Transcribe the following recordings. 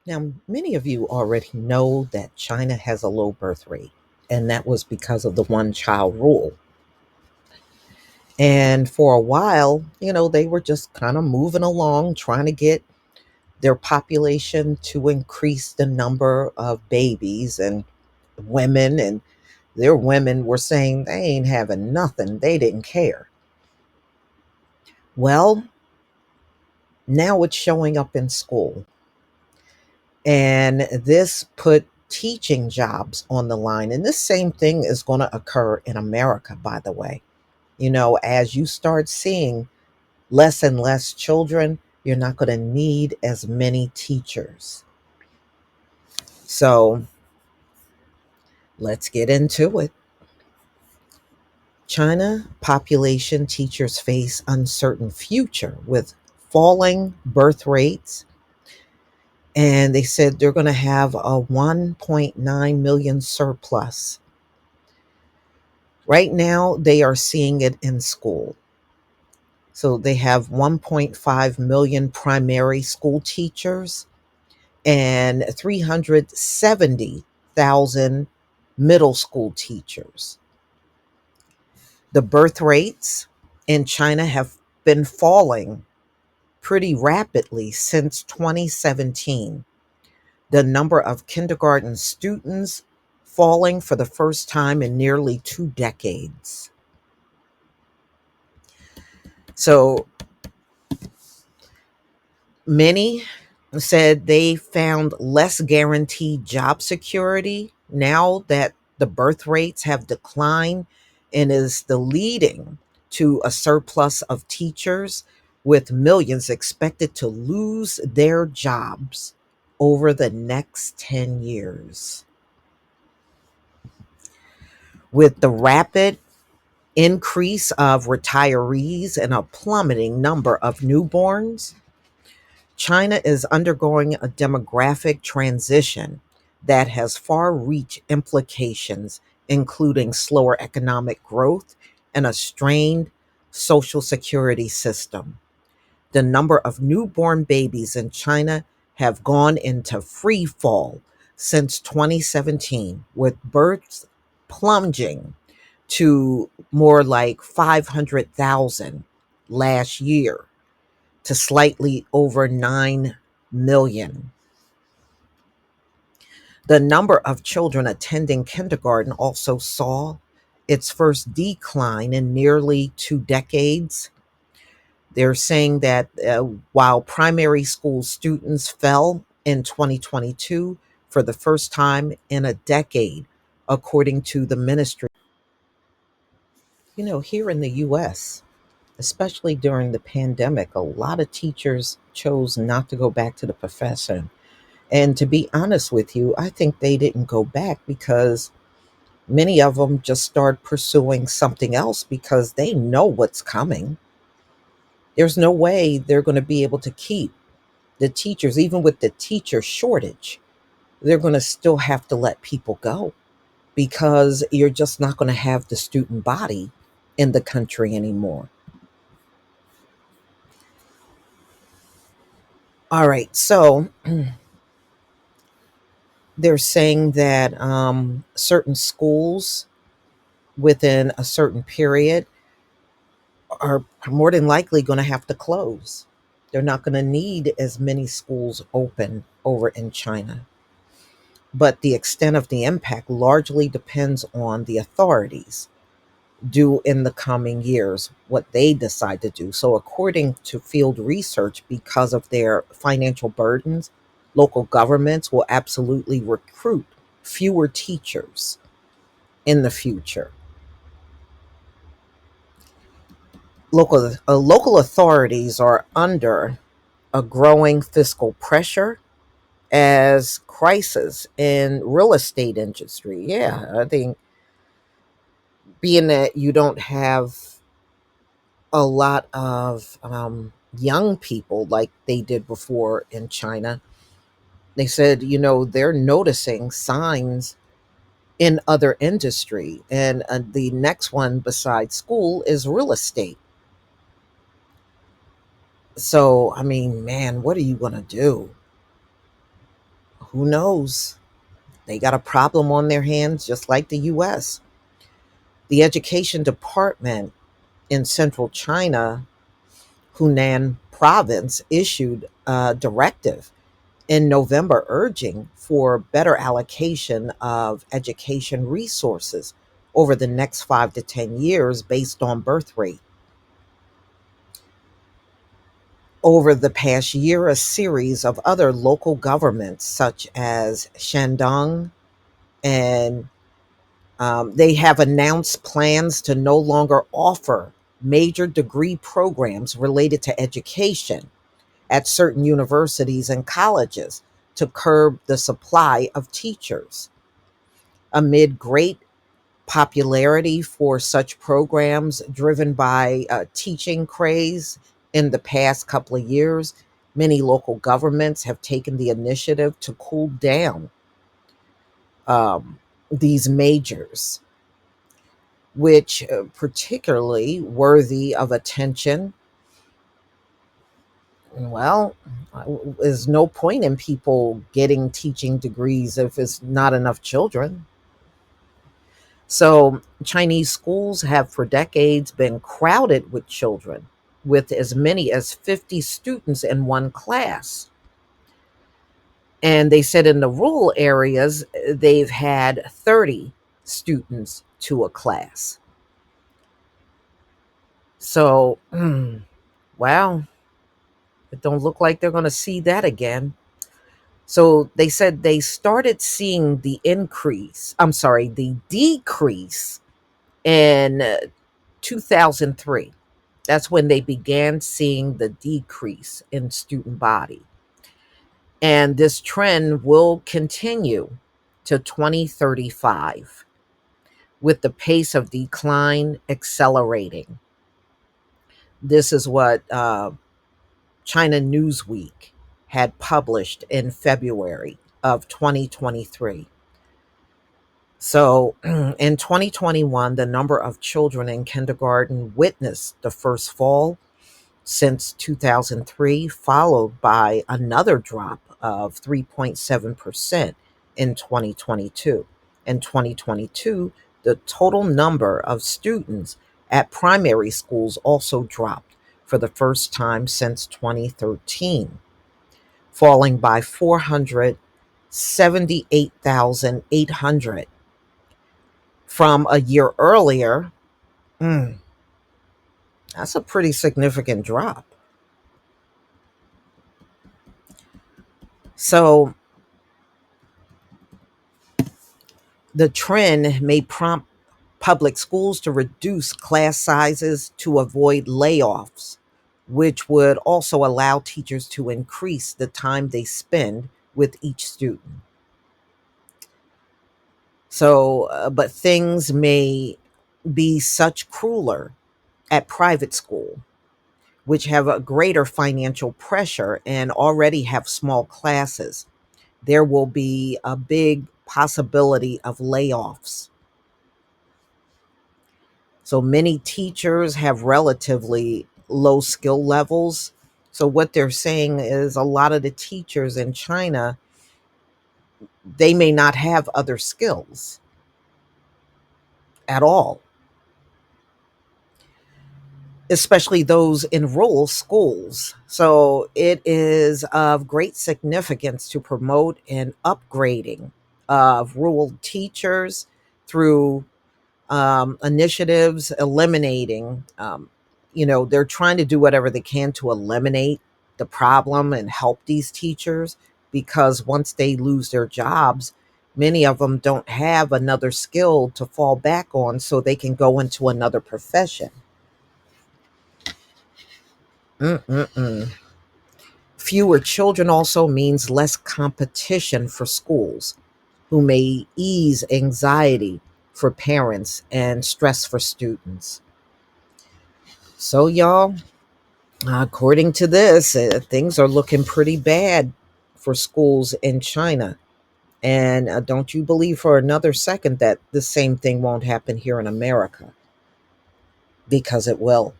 Now, many of you already know that China has a low birth rate, and that was because of the one child rule. And for a while, they were just kind of moving along, trying to get their population to increase the number of babies and women. And their women were saying they ain't having nothing, they didn't care. Well, now it's showing up in school. And this put teaching jobs on the line. And this same thing is going to occur in America, by the way. As you start seeing less and less children, you're not going to need as many teachers. So let's get into it. China population teachers face uncertain future with falling birth rates. And they said they're going to have a 1.9 million surplus. Right now, they are seeing it in school. So they have 1.5 million primary school teachers and 370,000 middle school teachers. The birth rates in China have been falling pretty rapidly since 2017. The number of kindergarten students falling for the first time in nearly 2 decades. So many said they found less guaranteed job security now that the birth rates have declined and is the leading to a surplus of teachers, with millions expected to lose their jobs over the next 10 years. With the rapid increase of retirees and a plummeting number of newborns, China is undergoing a demographic transition that has far reach implications, including slower economic growth and a strained social security system. The number of newborn babies in China have gone into free fall since 2017, with births plunging to more like 500,000 last year to slightly over 9 million. The number of children attending kindergarten also saw its first decline in nearly 2 decades. They're saying that while primary school students fell in 2022 for the first time in a decade, according to the ministry. Here in the US, especially during the pandemic, a lot of teachers chose not to go back to the profession. And to be honest with you, I think they didn't go back because many of them just start pursuing something else because they know what's coming. There's no way they're going to be able to keep the teachers, even with the teacher shortage. They're going to still have to let people go because you're just not going to have the student body in the country anymore. All right, so they're saying that certain schools within a certain period are more than likely going to have to close. They're not going to need as many schools open over in China. But the extent of the impact largely depends on the authorities do in the coming years, what they decide to do. So, according to field research, because of their financial burdens, local governments will absolutely recruit fewer teachers in the future. Local authorities are under a growing fiscal pressure as crisis in real estate industry. Yeah, I think being that you don't have a lot of young people like they did before in China, they said, they're noticing signs in other industry. And the next one besides school is real estate. So, I mean, man, what are you going to do? Who knows? They got a problem on their hands just like the US. The education department in central China, Hunan province, issued a directive in November urging for better allocation of education resources over the next 5 to 10 years based on birth rate. Over the past year, a series of other local governments, such as Shandong, and they have announced plans to no longer offer major degree programs related to education at certain universities and colleges to curb the supply of teachers. Amid great popularity for such programs driven by teaching craze in the past couple of years, many local governments have taken the initiative to cool down these majors, which particularly worthy of attention. Well, there's no point in people getting teaching degrees if it's not enough children. So, Chinese schools have for decades been crowded with children, with as many as 50 students in one class. And they said in the rural areas, they've had 30 students to a class. So, wow, it don't look like they're going to see that again. So they said they started seeing the decrease in 2003. That's when they began seeing the decrease in student body. And this trend will continue to 2035 with the pace of decline accelerating. This is what China Newsweek had published in February of 2023. So in 2021, the number of children in kindergarten witnessed the first fall since 2003, followed by another drop of 3.7% in 2022. In 2022, the total number of students at primary schools also dropped for the first time since 2013, falling by 478,800 from a year earlier. Mm, that's a pretty significant drop. So, the trend may prompt public schools to reduce class sizes to avoid layoffs, which would also allow teachers to increase the time they spend with each student. So, but things may be such crueler at private school, which have a greater financial pressure and already have small classes. There will be a big possibility of layoffs. So many teachers have relatively low skill levels. So what they're saying is a lot of the teachers in China, they may not have other skills at all, especially those in rural schools. So it is of great significance to promote an upgrading of rural teachers through initiatives eliminating, they're trying to do whatever they can to eliminate the problem and help these teachers, because once they lose their jobs, many of them don't have another skill to fall back on so they can go into another profession. Mm-mm-mm. Fewer children also means less competition for schools, who may ease anxiety for parents and stress for students. So, y'all, according to this, things are looking pretty bad for schools in China. And don't you believe for another second that the same thing won't happen here in America, because it will.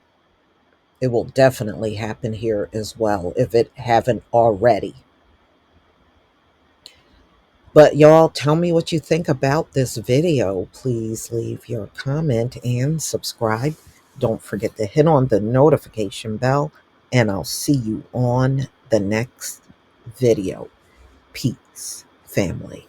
It will definitely happen here as well if it haven't already. But y'all, tell me what you think about this video. Please leave your comment and subscribe. Don't forget to hit on the notification bell, and I'll see you on the next video. Peace, family.